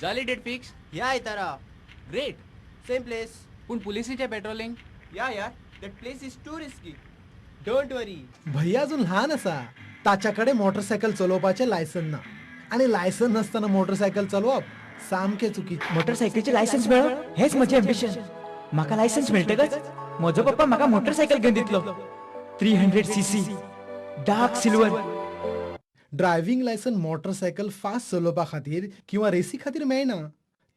जाली date fix या आयतारा ग्रेट सेम प्लेस. पूण पुलिसीचे पेट्रोलिंग या यार that place is too risky. Don't worry. भैया अजून लहान असा ताच्याकडे मोटरसायकल चलोवपाचे लायसन ना आणि लायसन नसताना मोटरसायकल चलोवप सामके चुकीचे. मोटरसायकलचे लायसन्स मेळप हेच म्हजें एम्बिशन. म्हाका लायसन्स मेळटकच म्हजो पप्पा म्हाका मोटरसायकल घेवन दितलो. 300cc dark silver. Driving licence motorcycle fast चलोवपा खातीर किंवा रेसी खातीर मेळना.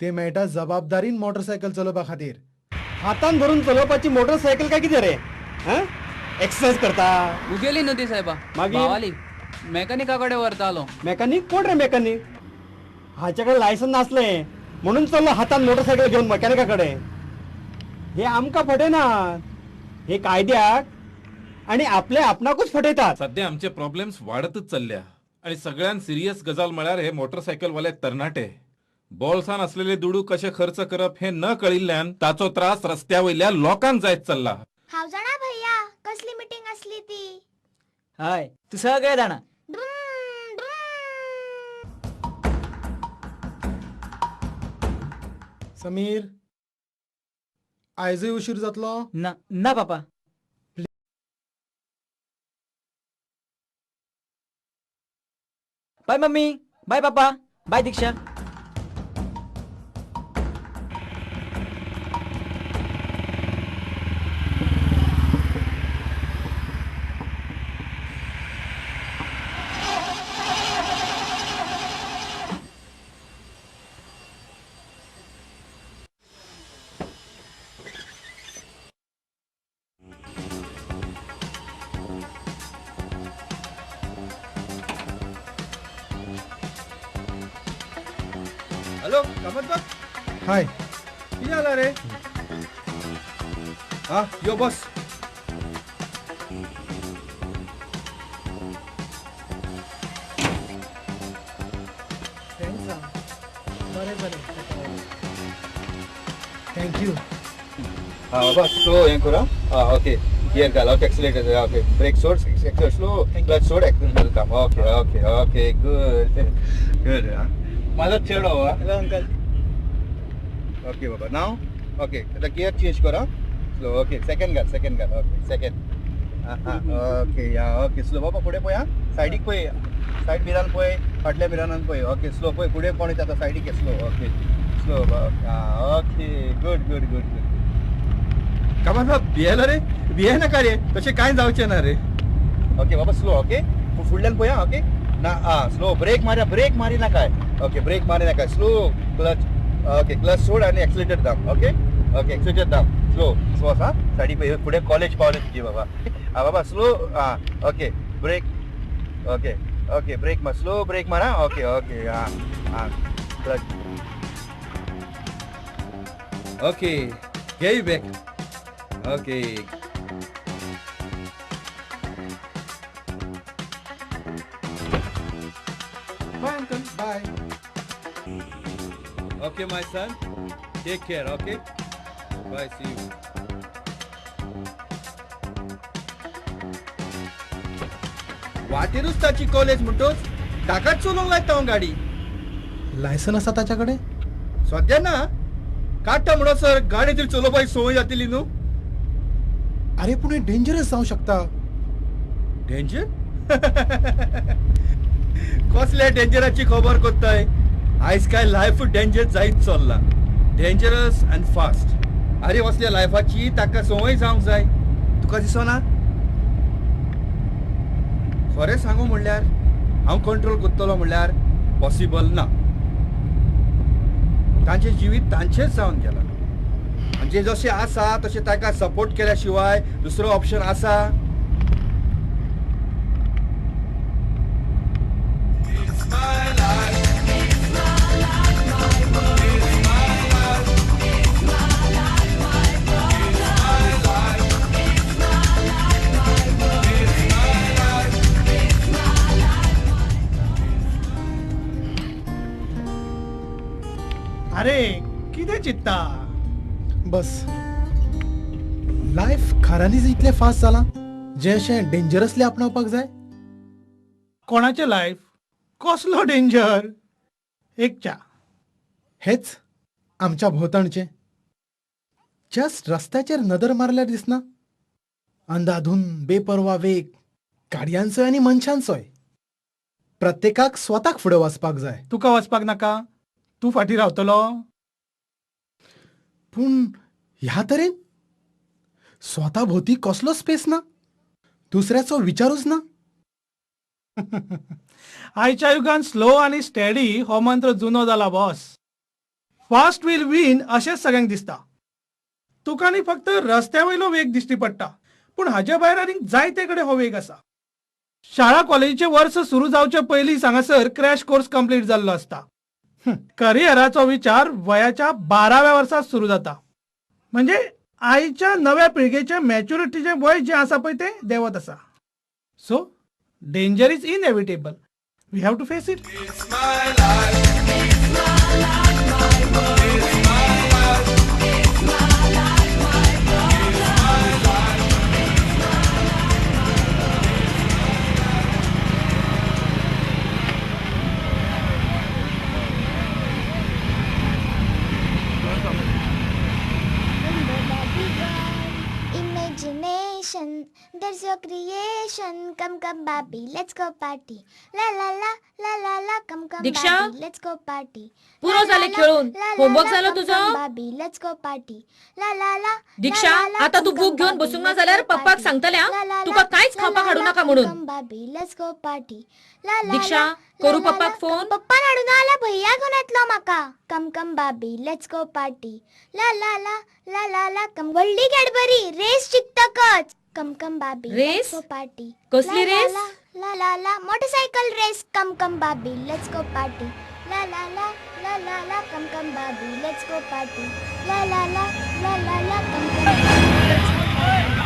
ते मेळटा जबाबदारीन मोटरसायकल चलोवपा खातीर. हातान धरून चलोवपाची मोटरसायकल काय कितें रे? एक्सरसाइज करता. उगेली न्हू ती साहेबा मागीर? भावाली मेकॅनिका कडेन व्हरतालो. मेकॅनिक कोण रे मेकॅनिक? हाच्याकडे लायसन नासले म्हणून चल्लो हातान मोटरसायकल घेऊन मेकॅनिकाकडे. हे आमकां फटयनात, हे कायद्याक आणि आपले आपणाकूच फटयतात. सध्या आमचे प्रॉब्लेम्स वाढतच चालल्या आणि सगळ्यात सिरियस गजाल म्हळ्यार हे मोटरसायकलवाले तरणाटे. बॉल्सान असलेले दुडू कशे खर्च करप हे न कळिल्ल्यान ताचो त्रास रस्त्या वयल्या लोकांक जायत चालला. हांव जाणा भैया कसली मीटिंग असली ती. हय तू सगळें जाणा. ड्रुम, ड्रुम. समीर आयजूय उशीर जातलो. ना ना पापा. बाय मम्मी. बाय पापा. बाय दीक्षा. हॅलो कामत बघ. हाय किती आला रे? हा यो बस. बरें बरें थँक्यू. हा बाबा स्लो हें करा. ओके गियर घाल. Okay accelerator. ओके ब्रेक सोड. एक्सिलेटर स्लो क्लच सोड. एक्सिलेटर काम. Okay okay okay good good. माझा चेडो हॅलो अंकल. ओके बाबा नाव. ओके आता गियर चेंज करा. स्लो. ओके सेकंड घाल. सेकंड घाल. Okay second. ओके या ओके स्लो बाबा फुडें पळय. सायडीक पळय. सायड मिरान पळय. फाटल्या मिरानान पळय. ओके स्लो पळय फुडें कोण येता सायडीक slow. Okay slow. Okay good good good good. Kamat बाब भियेलो रे? भिये नाका रे, तशें कांय जावचें ना रे. ओके बाबा स्लो. ओके फुडल्यान पळया. ओके ना स्लो ब्रेक मारया. ब्रेक मारी नाकाय. ओके ब्रेक मारी नाकाय. Slow clutch. ओके क्लच सोड आणि एक्सिलेटर दाम. ओके ओके एक्सिलेटर दाम. स्लो स्लो आसा. सायडी पळय फुडें कॉलेज पावलें तुजी बाबा. बाबा slow. Okay brake. Okay okay brake मार. स्लो ब्रेक मारा. Okay okay clutch. ओके घे you back. Okay bye uncle. Bye. Okay my sun take care. Okay bye see you. वाटेरूच ताची कॉलेज म्हणटोच ताकाच चलोवंक लायता हांव गाडी. लायसन आसा ताच्याकडे. सध्या ना काडटा म्हणो सर गाडी तरी चलोवपाची संवय जातली न्हू. अरे पुणे डेंजरस जावं शकता. डेंजर? कसल्या डेंजराची खबर कोत्ताय. आयज काय लायफ डेंजर जायत चल्ला. Dangerous and fast. अरे असल्या लायफाची ताका संवय जावंक जाय. तुका दिसना? खरें सांगू म्हणल्यार हांव कंट्रोल करतलो म्हणल्यार पॉसिबल ना. तांचें जिवीत तांचेंच जावन गेलां. म्हणजे जशें आसा तशें ताका सपोर्ट केल्या शिवाय दुसरो ऑप्शन आसा? अरे कितें चित्ता? बस लायफ खऱ्यांनीच इतलें फास्ट जालां जें अशें डेंजरसली आपणावपाक जाय. कोणाचें लायफ? कसलो डेंजर? एक च्या. हेच आमच्या भोवतणचे जस्ट रस्त्याचेर नदर मारल्यार दिसना अंधाधुन बेपरवा वेग गाडयांचोय आनी मनशांचोय. प्रत्येकाक स्वताक फुडें वचपाक जाय. तुका वचपाक नाका, तू फाटी रावतलो. पूण ह्या तरेन स्वता भोवती कसलो स्पेस ना, दुसऱ्याचो विचारूच ना. आयच्या युगान स्लो आनी स्टेडी हो मंत्र जुनो जाला बॉस. फास्ट विल विन अशेंच सगळ्यांक दिसता. तुका न्ही फक्त रस्त्या वयलो वेग दिश्टी पडटा, पूण हाच्या भायर आनीक जायते कडेन हो वेग आसा. शाळा कॉलेजीचे वर्स सुरू जावचे पयलीं हांगासर क्रॅश कोर्स कंप्लीट जाल्लो आसता. करियराचो विचार वयाच्या 12व्या वर्सात सुरू जाता. म्हणजे आयच्या नव्या पिळगेचे मॅच्युरिटीचे वय जे आसा पळय ते देंवत आसा. So danger is inevitable. We have to face it. Imagination, there's your creation. Come Barbie, let's go party. La la la la la la. Come Diksha? Barbie, let's go party. पुरो La, la, झाले la, खेळून. la, la, homework la, झालं come, तुझं? come Barbie, let's go party. La la la. Diksha, la, la, la, आता तू come, book come, घेऊन Barbie, बसून ना let's झाल्यार go पप्पाक party. सांगतल्या La, la, तुका la, कांयच la, खावपाक la, हाडू la, नका come, म्हणून. come Barbie, let's go party. La la Diksha, la, करू la, la, पप्पाक la, फोन? पप्पान हाडून आला भैया घेऊन येतलो म्हाका. come Barbie, let's go party. La la la la la la. come व्हडली कॅडबरी रेस जिखतकच. come Barbie, race? let's go party. कसली La, la, race? la, la la la. Motorcycle race. come Barbie, let's go party. La la la la la la. come Barbie, let's go party. La la la la la la. come Barbie, let's go party.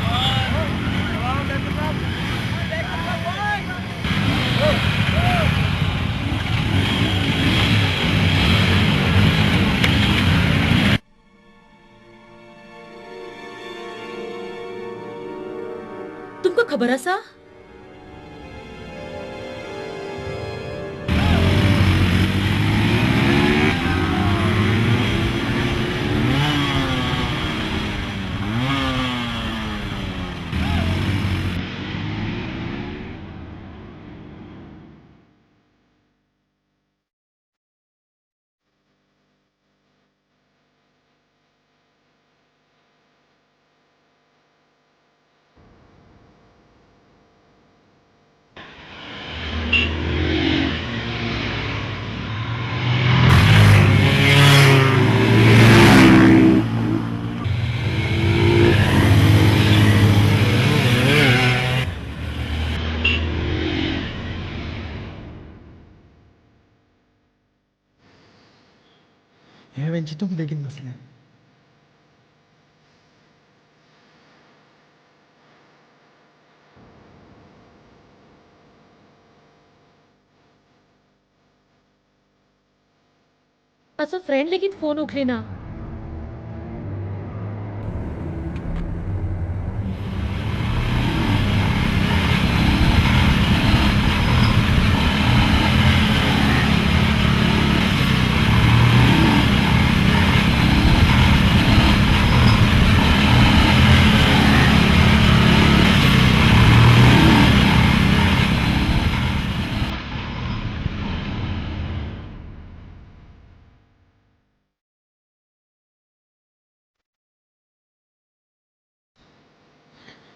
तुमका खबर आसा हे वेंचितून बेगीन बसले. माझो friend लेगीत phone उखलिना.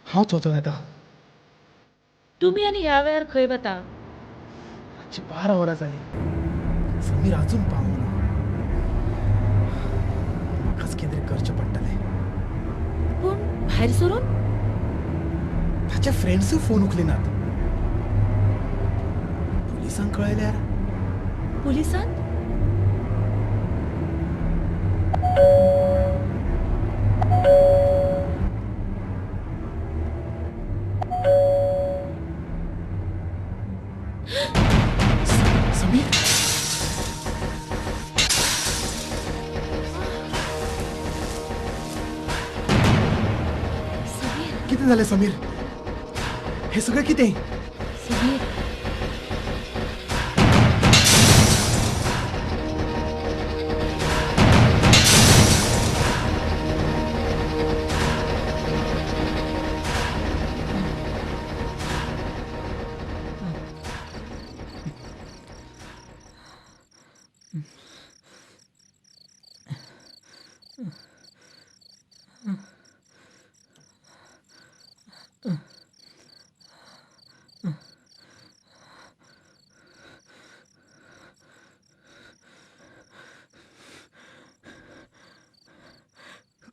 हांव Cho Cho येता. तुम्ही आणि ह्या वेळार खंय वता? 12 वरां जाली. समीर अजून पावना. म्हाकाच कितें करचें पडटलें. पूण भायर सरून ताचे फ्रेंड्सूय फोन उखलिनात. पुलिसांक कळयल्यार पुलिसांत? समीर कितें जालें समीर? हे सगळें कितें? समीर,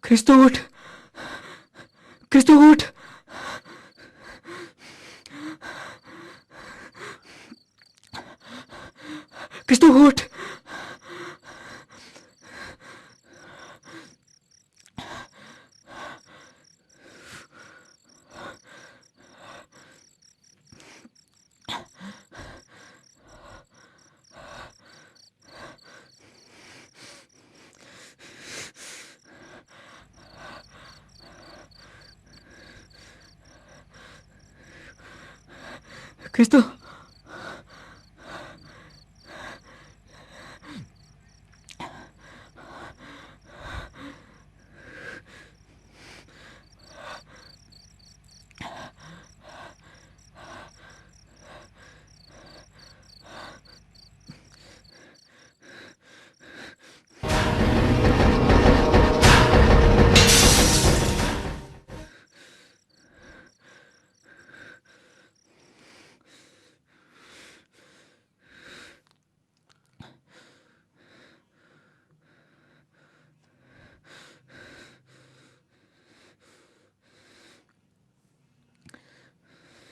ख्रिस्तो उठ, ख्रिस्तो उठ. ख्रिस्तो उठ. Christo.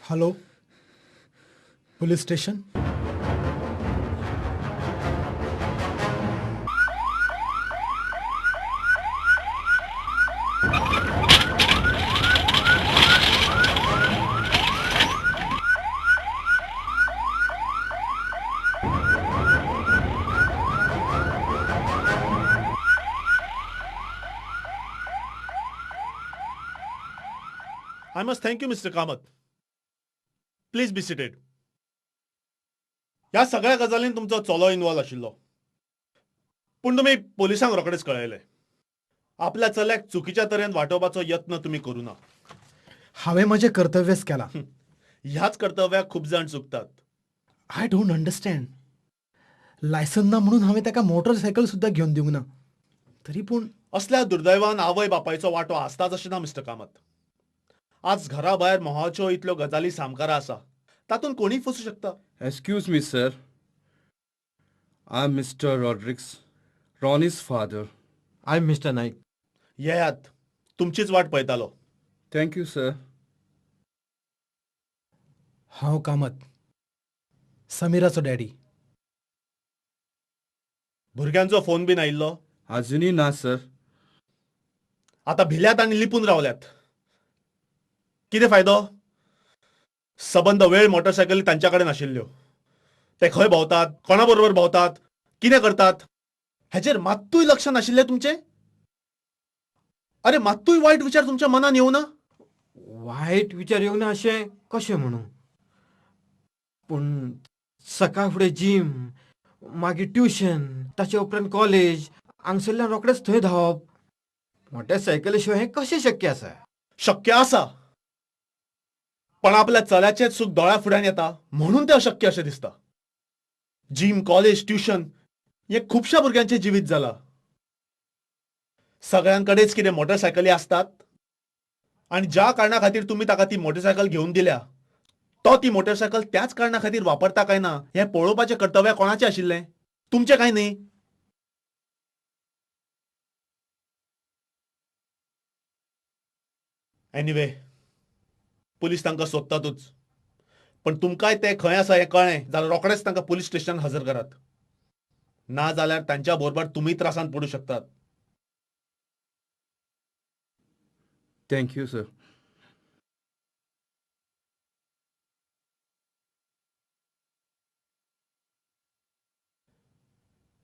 Hello, police station. I must thank you, Mr. Kamath. Please be seated. ह्या सगळ्या गजालीन तुमचो चलो इन्वॉल्व आशिल्लो, पूण तुमी पोलिसांक रोखडेच कळयले. आपल्या चल्याक चुकीच्या तरेन वाटोवपाचो यत्न तुमी करूं ना. हांवें म्हजें कर्तव्यच केलां. ह्याच कर्तव्याक खूब जाण चुकतात. I don't understand. लायसन ना म्हणून हांवें ताका मोटरसायकल सुद्दां घेवन दिवंक ना. तरी पूण असल्या दुर्दैवान आवय बापायचो वांटो आसताच अशें ना मिस्टर कामत. आज घरा भायर मोहाच्यो इतल्यो गजाली सामकारा आसा, तातूंत कोणीय फसू शकता. Excuse me, sir. I'm Mr. Rodriguez, Ronnie's father. I'm Mr. Naik. येयात, तुमचीच वाट पळयतालो. Thank you, sir. हांव कामत, समिराचो डॅडी. भुरग्यांचो फोन बीन आयिल्लो? अजुनी ना, सर. आता भिल्यात आनी लिपून रावल्यात. कितें फायदो? सबंद वेळ मोटरसायकली तांच्या कडेन आशिल्ल्यो. ते खंय भोंवतात, कोणा बरोबर भोंवतात, कितें करतात, हेचेर मात्तूय लक्ष नाशिल्लें तुमचें? अरे मात्तूय वायट विचार तुमच्या मनान येवं ना? वायट विचार येवंक ना अशें कशें म्हणूं? पूण सकाळ फुडें जिम, मागीर ट्युशन, ताचे उपरांत कॉलेज, हांगसरल्यान रोखडेंच थंय धांवप. मोटरसायकली शिवाय हें कशें शक्य आसा? शक्य आसा, पण आपल्या चल्याचेच सुख दोळ्या फुड्यान येता म्हणून तें अशक्य अशें दिसता. जिम, कॉलेज, ट्युशन हें खुबश्या भुरग्यांचें जिवीत जाला. सगळ्यांकडेच कितें मोटरसायकली आसतात, आनी ज्या कारणा खातीर तुमी ताका ती मोटरसायकल घेवन दिल्या, तो ती मोटरसायकल त्याच कारणा खातीर वापरता काय ना हें पळोवपाचें कर्तव्य कोणाचें आशिल्लें? तुमचें काय न्ही? एनिवे, पुलीस तांकां सोदतातूच. पण तुमकांय ते खंय आसा हें कळ्ळें जाल्यार रोखडेच तांकां पुलीस स्टेशनात हजर करात. ना जाल्यार तांच्या बरोबर तुमी त्रासांत पडूं शकतात. Thank you, sir.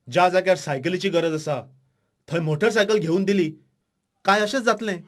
ज्या जाग्यार सायकलीची गरज आसा थंय मोटरसायकल घेवन दिली काय अशेंच जातलें?